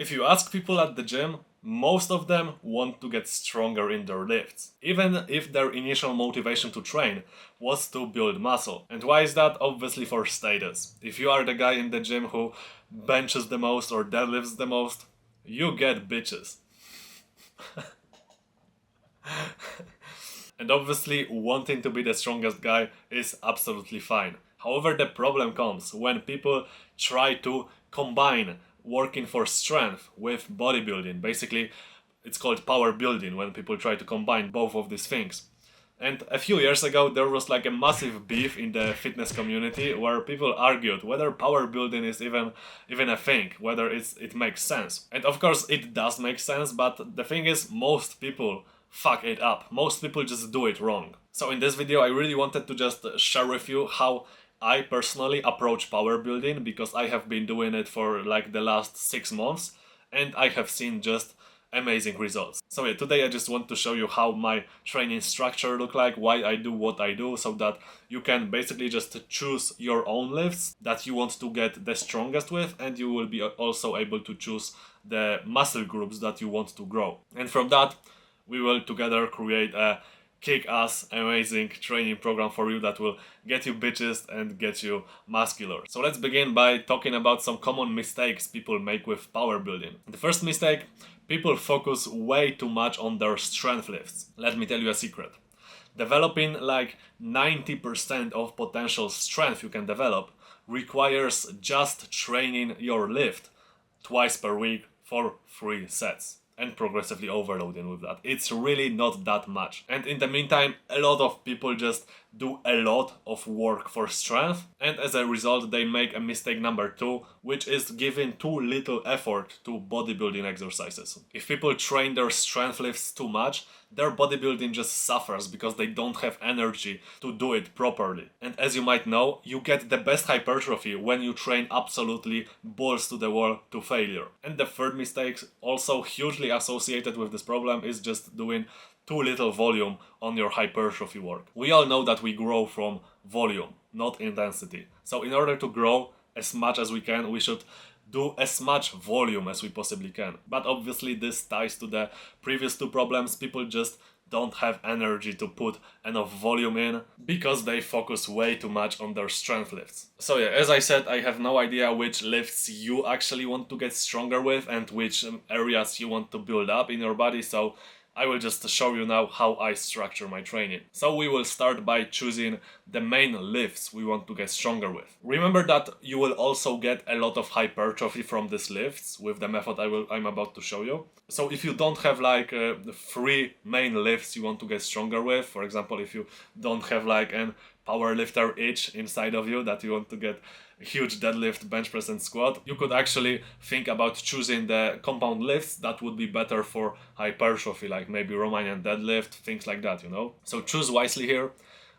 If you ask people at the gym, most of them want to get stronger in their lifts, even if their initial motivation to train was to build muscle. And why is that? Obviously for status. If you are the guy in the gym who benches the most or deadlifts the most, you get bitches. And obviously wanting to be the strongest guy is absolutely fine. However, the problem comes when people try to combine working for strength with bodybuilding. Basically, it's called power building when people try to combine both of these things. And a few years ago, there was like a massive beef in the fitness community where people argued whether power building is even a thing, whether it makes sense. And of course, it does make sense, but the thing is, most people fuck it up. Most people just do it wrong. So in this video, I really wanted to just share with you how I personally approach power building, because I have been doing it for like the last 6 months and I have seen just amazing results. So yeah, today I just want to show you how my training structure look like, why I do what I do, so that you can basically just choose your own lifts that you want to get the strongest with, and you will be also able to choose the muscle groups that you want to grow. And from that, we will together create a kick-ass amazing training program for you that will get you bitches and get you muscular. So let's begin by talking about some common mistakes people make with power building. The first mistake, people focus way too much on their strength lifts. Let me tell you a secret. Developing like 90% of potential strength you can develop requires just training your lift twice per week for 3 sets. And progressively overloading with that. It's really not that much. And in the meantime, a lot of people just do a lot of work for strength, and as a result they make a mistake number 2, which is giving too little effort to bodybuilding exercises. If people train their strength lifts too much, their bodybuilding just suffers because they don't have energy to do it properly. And as you might know, you get the best hypertrophy when you train absolutely balls to the wall to failure. And the third mistake, also hugely associated with this problem, is just doing too little volume on your hypertrophy work. We all know that we grow from volume, not intensity. So in order to grow as much as we can, we should do as much volume as we possibly can. But obviously this ties to the previous 2 problems. People just don't have energy to put enough volume in because they focus way too much on their strength lifts. So yeah, as I said, I have no idea which lifts you actually want to get stronger with and which areas you want to build up in your body. So I will just show you now how I structure my training. So we will start by choosing the main lifts we want to get stronger with. Remember that you will also get a lot of hypertrophy from these lifts with the method I'm about to show you. So if you don't have like 3 main lifts you want to get stronger with, for example, if you don't have like an power lifter itch inside of you that you want to get huge deadlift, bench press and squat, you could actually think about choosing the compound lifts that would be better for hypertrophy, like maybe Romanian deadlift, things like that, you know. So choose wisely here.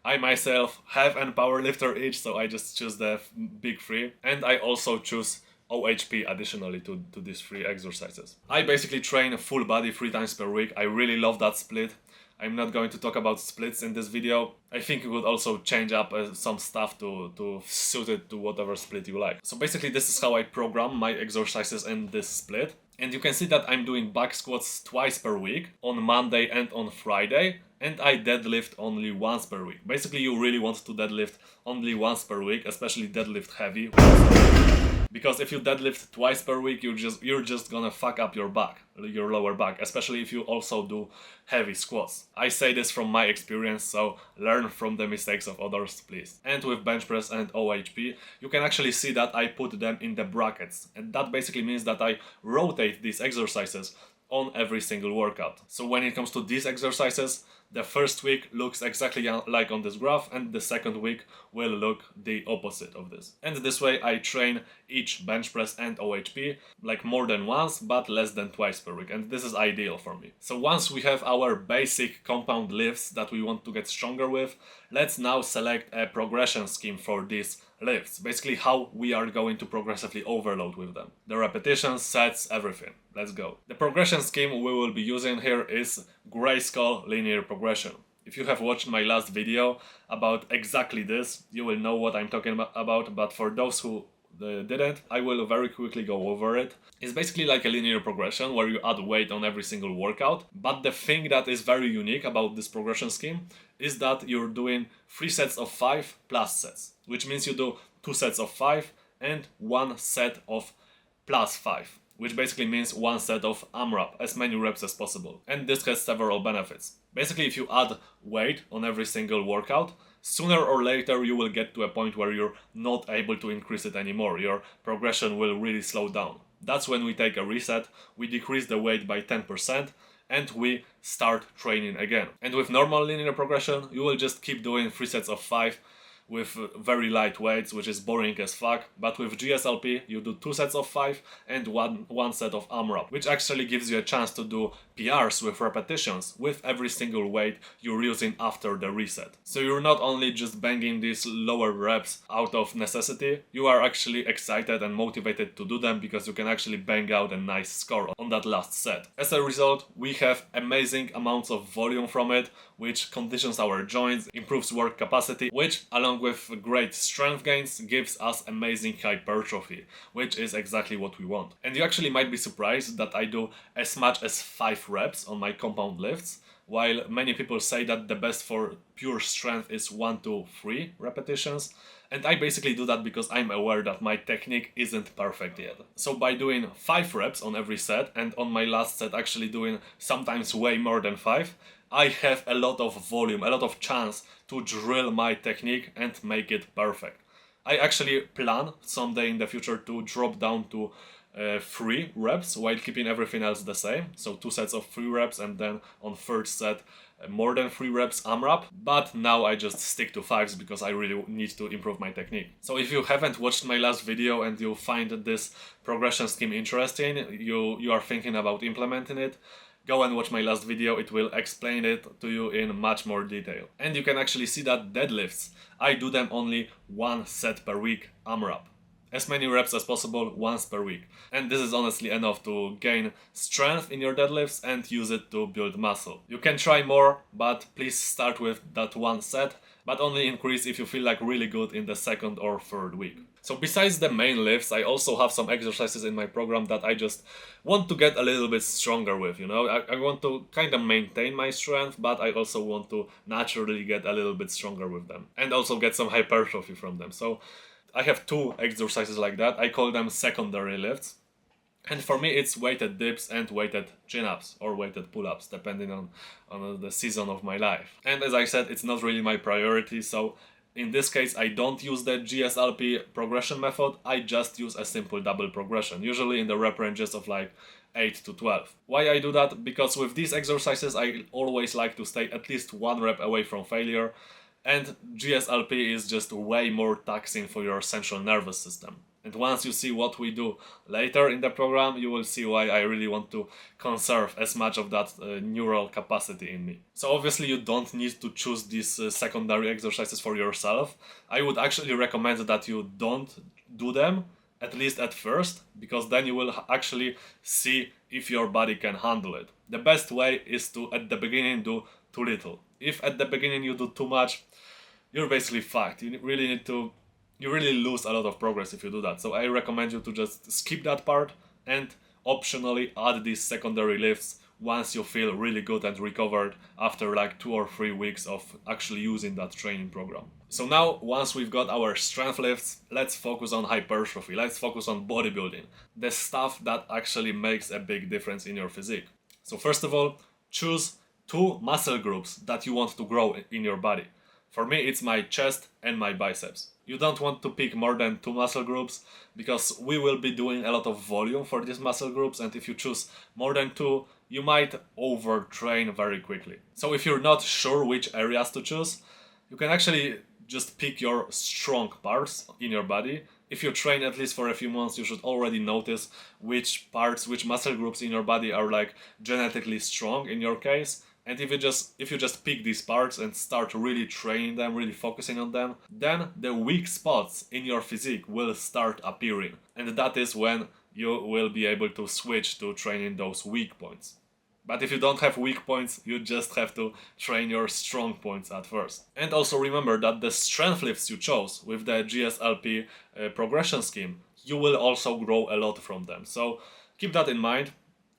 I myself have an power lifter itch, so I just choose the big 3, and I also choose OHP additionally to these 3 exercises. I basically train full body 3 times per week. I really love that split. I'm not going to talk about splits in this video. I think you could also change up some stuff to suit it to whatever split you like. So basically this is how I program my exercises in this split. And you can see that I'm doing back squats twice per week, on Monday and on Friday, and I deadlift only once per week. Basically you really want to deadlift only once per week, especially deadlift heavy. Because if you deadlift twice per week, you're just gonna fuck up your back, your lower back, especially if you also do heavy squats. I say this from my experience, so learn from the mistakes of others, please. And with bench press and OHP, you can actually see that I put them in the brackets. And that basically means that I rotate these exercises on every single workout. So when it comes to these exercises, the first week looks exactly like on this graph, and the second week will look the opposite of this. And this way I train each bench press and OHP like more than once, but less than twice per week, and this is ideal for me. So once we have our basic compound lifts that we want to get stronger with, let's now select a progression scheme for these lifts. Basically how we are going to progressively overload with them. The repetitions, sets, everything. Let's go. The progression scheme we will be using here is grayscale linear progression. If you have watched my last video about exactly this, you will know what I'm talking about, but for those who didn't, I will very quickly go over it. It's basically like a linear progression where you add weight on every single workout, but the thing that is very unique about this progression scheme is that you're doing 3 sets of 5 plus sets, which means you do 2 sets of 5 and 1 set of plus 5, which basically means 1 set of AMRAP, as many reps as possible. And this has several benefits. Basically, if you add weight on every single workout, sooner or later you will get to a point where you're not able to increase it anymore. Your progression will really slow down. That's when we take a reset, we decrease the weight by 10%, and we start training again. And with normal linear progression, you will just keep doing 3 sets of 5 with very light weights, which is boring as fuck. But with GSLP, you do 2 sets of 5 and one set of AMRAP, which actually gives you a chance to do PRs with repetitions with every single weight you're using after the reset. So you're not only just banging these lower reps out of necessity, you are actually excited and motivated to do them because you can actually bang out a nice score on that last set. As a result, we have amazing amounts of volume from it, which conditions our joints, improves work capacity, which along with great strength gains gives us amazing hypertrophy, which is exactly what we want. And you actually might be surprised that I do as much as 5 reps on my compound lifts, while many people say that the best for pure strength is 1 to 3 repetitions. And I basically do that because I'm aware that my technique isn't perfect yet. So by doing 5 reps on every set, and on my last set actually doing sometimes way more than 5, I have a lot of volume, a lot of chance to drill my technique and make it perfect. I actually plan someday in the future to drop down to 3 reps while keeping everything else the same. So 2 sets of 3 reps and then on third set more than 3 reps AMRAP. But now I just stick to 5s because I really need to improve my technique. So if you haven't watched my last video and you find this progression scheme interesting, you are thinking about implementing it, go and watch my last video, it will explain it to you in much more detail. And you can actually see that deadlifts, I do them only 1 set per week AMRAP. As many reps as possible once per week. And this is honestly enough to gain strength in your deadlifts and use it to build muscle. You can try more, but please start with that 1 set, but only increase if you feel like really good in the 2nd or 3rd week. So besides the main lifts, I also have some exercises in my program that I just want to get a little bit stronger with, you know. I want to kind of maintain my strength, but I also want to naturally get a little bit stronger with them. And also get some hypertrophy from them. So I have 2 exercises like that. I call them secondary lifts. And for me it's weighted dips and weighted chin-ups or weighted pull-ups, depending on the season of my life. And as I said, it's not really my priority, so in this case I don't use the GSLP progression method, I just use a simple double progression, usually in the rep ranges of like 8 to 12. Why I do that? Because with these exercises I always like to stay at least 1 rep away from failure, and GSLP is just way more taxing for your central nervous system. And once you see what we do later in the program, you will see why I really want to conserve as much of that neural capacity in me. So obviously you don't need to choose these secondary exercises for yourself. I would actually recommend that you don't do them, at least at first, because then you will actually see if your body can handle it. The best way is to, at the beginning, do too little. If at the beginning you do too much, you're basically fucked. You really lose a lot of progress if you do that. So I recommend you to just skip that part and optionally add these secondary lifts once you feel really good and recovered after like 2 or 3 weeks of actually using that training program. So now, once we've got our strength lifts, let's focus on hypertrophy. Let's focus on bodybuilding. The stuff that actually makes a big difference in your physique. So first of all, choose 2 muscle groups that you want to grow in your body. For me, it's my chest and my biceps. You don't want to pick more than 2 muscle groups because we will be doing a lot of volume for these muscle groups, and if you choose more than 2, you might overtrain very quickly. So if you're not sure which areas to choose, you can actually just pick your strong parts in your body. If you train at least for a few months, you should already notice which parts, which muscle groups in your body are like genetically strong in your case. And if you just pick these parts and start really training them, really focusing on them, then the weak spots in your physique will start appearing. And that is when you will be able to switch to training those weak points. But if you don't have weak points, you just have to train your strong points at first. And also remember that the strength lifts you chose with the GSLP progression scheme, you will also grow a lot from them. So keep that in mind.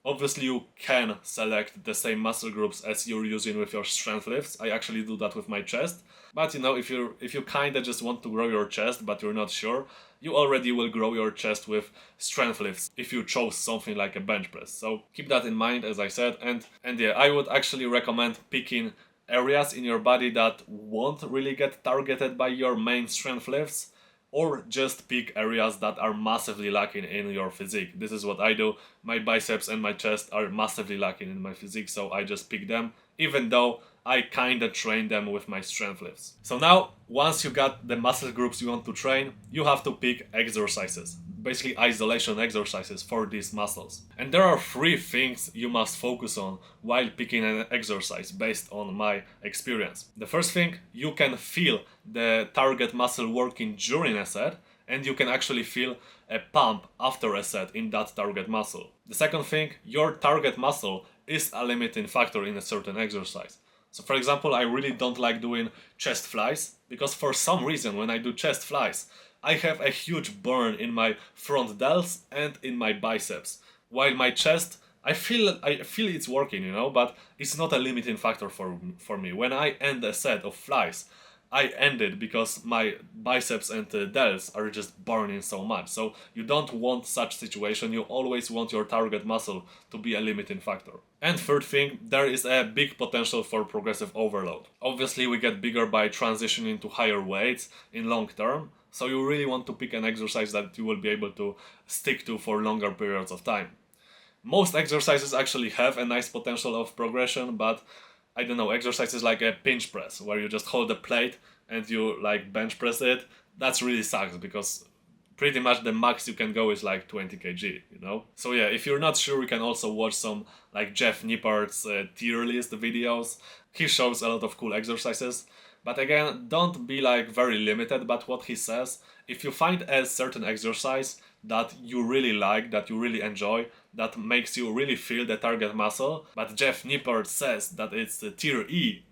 Obviously, you can select the same muscle groups as you're using with your strength lifts. I actually do that with my chest. But if you kind of just want to grow your chest but you're not sure, you already will grow your chest with strength lifts if you chose something like a bench press. So keep that in mind, as I said. And yeah, I would actually recommend picking areas in your body that won't really get targeted by your main strength lifts, or just pick areas that are massively lacking in your physique. This is what I do. My biceps and my chest are massively lacking in my physique, so I just pick them, even though I kinda train them with my strength lifts. So now, once you got the muscle groups you want to train, you have to pick exercises. Basically isolation exercises for these muscles. And there are 3 things you must focus on while picking an exercise based on my experience. The first thing, you can feel the target muscle working during a set, and you can actually feel a pump after a set in that target muscle. The second thing, your target muscle is a limiting factor in a certain exercise. So for example, I really don't like doing chest flies, because for some reason when I do chest flies, I have a huge burn in my front delts and in my biceps. While my chest, I feel it's working, but it's not a limiting factor for me. When I end a set of flies, I end it because my biceps and delts are just burning so much. So you don't want such situation. You always want your target muscle to be a limiting factor. And third thing, there is a big potential for progressive overload. Obviously, we get bigger by transitioning to higher weights in long term. So you really want to pick an exercise that you will be able to stick to for longer periods of time. Most exercises actually have a nice potential of progression, but I don't know, exercises like a pinch press, where you just hold a plate and you like bench press it, that's really sucks, because pretty much the max you can go is like 20 kg, So yeah, if you're not sure, you can also watch some like Jeff Nippard's tier list videos. He shows a lot of cool exercises. But again, don't be like very limited by what he says. If you find a certain exercise that you really like, that you really enjoy, that makes you really feel the target muscle, but Jeff Nippard says that it's a tier E,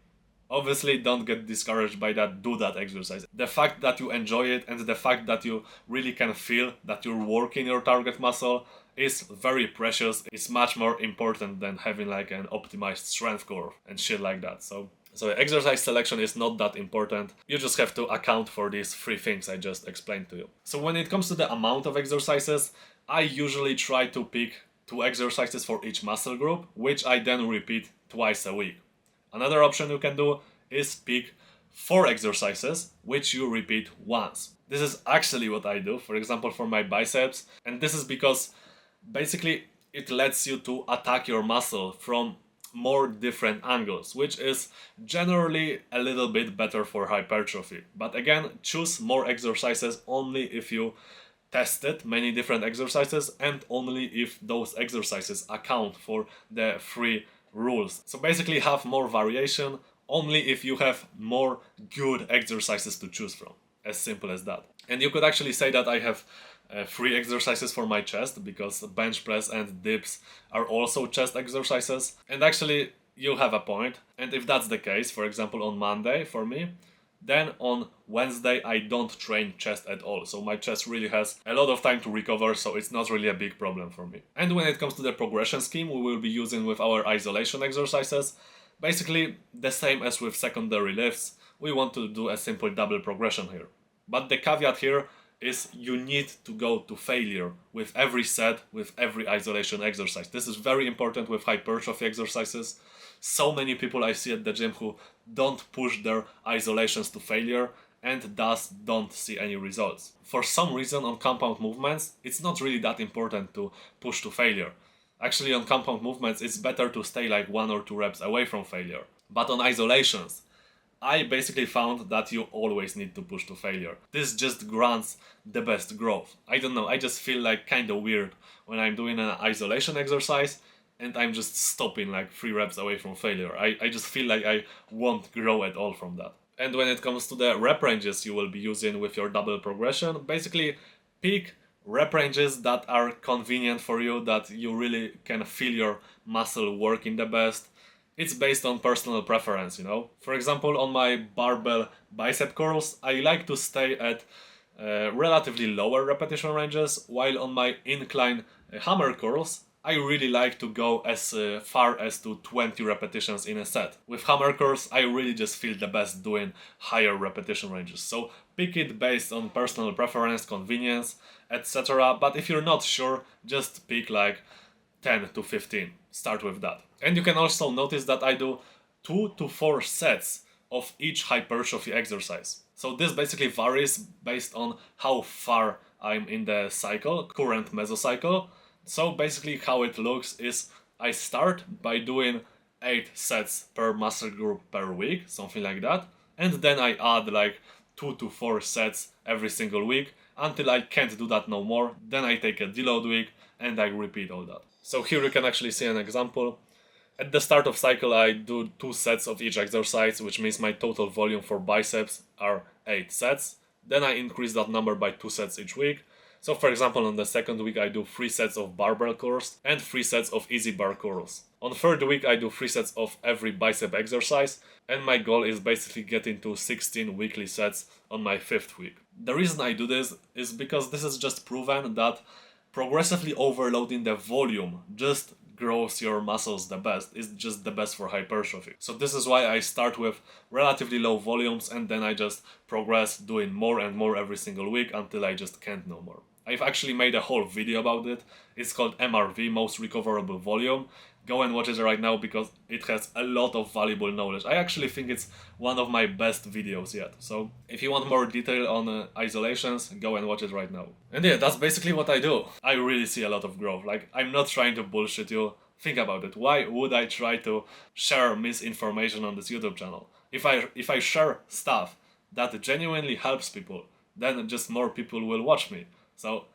obviously don't get discouraged by that, do that exercise. The fact that you enjoy it and the fact that you really can feel that you're working your target muscle is very precious. It's much more important than having like an optimized strength curve and shit like that. So exercise selection is not that important. You just have to account for these 3 things I just explained to you. So when it comes to the amount of exercises, I usually try to pick 2 exercises for each muscle group, which I then repeat twice a week. Another option you can do is pick 4 exercises, which you repeat once. This is actually what I do, for example, for my biceps. And this is because basically it lets you to attack your muscle from more different angles, which is generally a little bit better for hypertrophy. But again, choose more exercises only if you tested many different exercises and only if those exercises account for the 3 rules. So basically have more variation only if you have more good exercises to choose from. As simple as that. And you could actually say that I have 3 exercises for my chest, because bench press and dips are also chest exercises. And actually you have a point. And if that's the case, for example on Monday for me, then on Wednesday I don't train chest at all. So my chest really has a lot of time to recover, so it's not really a big problem for me. And when it comes to the progression scheme we will be using with our isolation exercises, basically the same as with secondary lifts, we want to do a simple double progression here. But the caveat here is you need to go to failure with every set, with every isolation exercise. This is very important with hypertrophy exercises. So many people I see at the gym who don't push their isolations to failure and thus don't see any results. For some reason on compound movements, it's not really that important to push to failure. Actually on compound movements, it's better to stay like 1 or 2 reps away from failure. But on isolations, I basically found that you always need to push to failure. This just grants the best growth. I don't know, I just feel like kind of weird when I'm doing an isolation exercise and I'm just stopping like 3 reps away from failure. I just feel like I won't grow at all from that. And when it comes to the rep ranges you will be using with your double progression, basically pick rep ranges that are convenient for you, that you really can feel your muscle working the best. It's based on personal preference, you know. For example, on my barbell bicep curls, I like to stay at relatively lower repetition ranges, while on my incline hammer curls, I really like to go as far as to 20 repetitions in a set. With hammer curls, I really just feel the best doing higher repetition ranges. So pick it based on personal preference, convenience, etc. But if you're not sure, just pick like 10 to 15. Start with that. And you can also notice that I do 2 to 4 sets of each hypertrophy exercise. So this basically varies based on how far I'm in the cycle, current mesocycle. So basically how it looks is I start by doing 8 sets per muscle group per week, something like that. And then I add like 2 to 4 sets every single week until I can't do that no more. Then I take a deload week and I repeat all that. So here you can actually see an example. At the start of cycle I do 2 sets of each exercise, which means my total volume for biceps are 8 sets. Then I increase that number by 2 sets each week. So for example, on the second week I do 3 sets of barbell curls and 3 sets of easy bar curls. On third week I do 3 sets of every bicep exercise, and my goal is basically getting to 16 weekly sets on my 5th week. The reason I do this is because this is just proven that progressively overloading the volume just grows your muscles the best. It's just the best for hypertrophy. So this is why I start with relatively low volumes and then I just progress doing more and more every single week until I just can't no more. I've actually made a whole video about it. It's called MRV, Most Recoverable Volume. Go and watch it right now because it has a lot of valuable knowledge. I actually think it's one of my best videos yet. So if you want more detail on isolations, go and watch it right now. And yeah, that's basically what I do. I really see a lot of growth. Like, I'm not trying to bullshit you. Think about it. Why would I try to share misinformation on this YouTube channel? If I share stuff that genuinely helps people, then just more people will watch me. So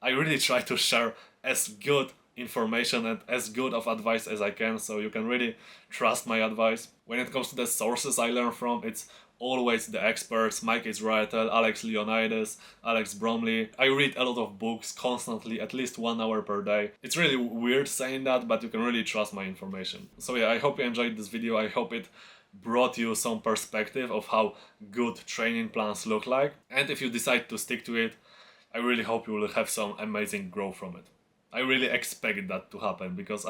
I really try to share as good information and as good of advice as I can, so you can really trust my advice. When it comes to the sources I learn from, it's always the experts: Mike Israetel, Alex Leonidas, Alex Bromley. I read a lot of books constantly, at least 1 hour per day. It's really weird saying that, but you can really trust my information. So yeah, I hope you enjoyed this video. I hope it brought you some perspective of how good training plans look like. And if you decide to stick to it, I really hope you will have some amazing growth from it. I really expect that to happen because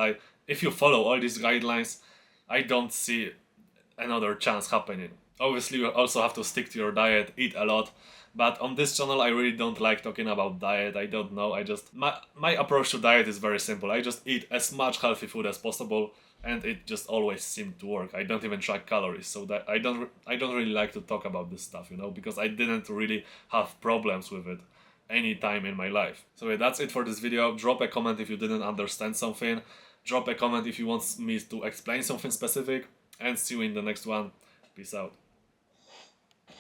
if you follow all these guidelines, I don't see another chance happening. Obviously, you also have to stick to your diet, eat a lot, but on this channel I really don't like talking about diet. I don't know, my approach to diet is very simple. I just eat as much healthy food as possible, and it just always seemed to work. I don't even track calories, so that I don't really like to talk about this stuff, you know, because I didn't really have problems with it any time in my life. So yeah, that's it for this video. Drop a comment if you didn't understand something. Drop a comment if you want me to explain something specific, and see you in the next one. Peace out.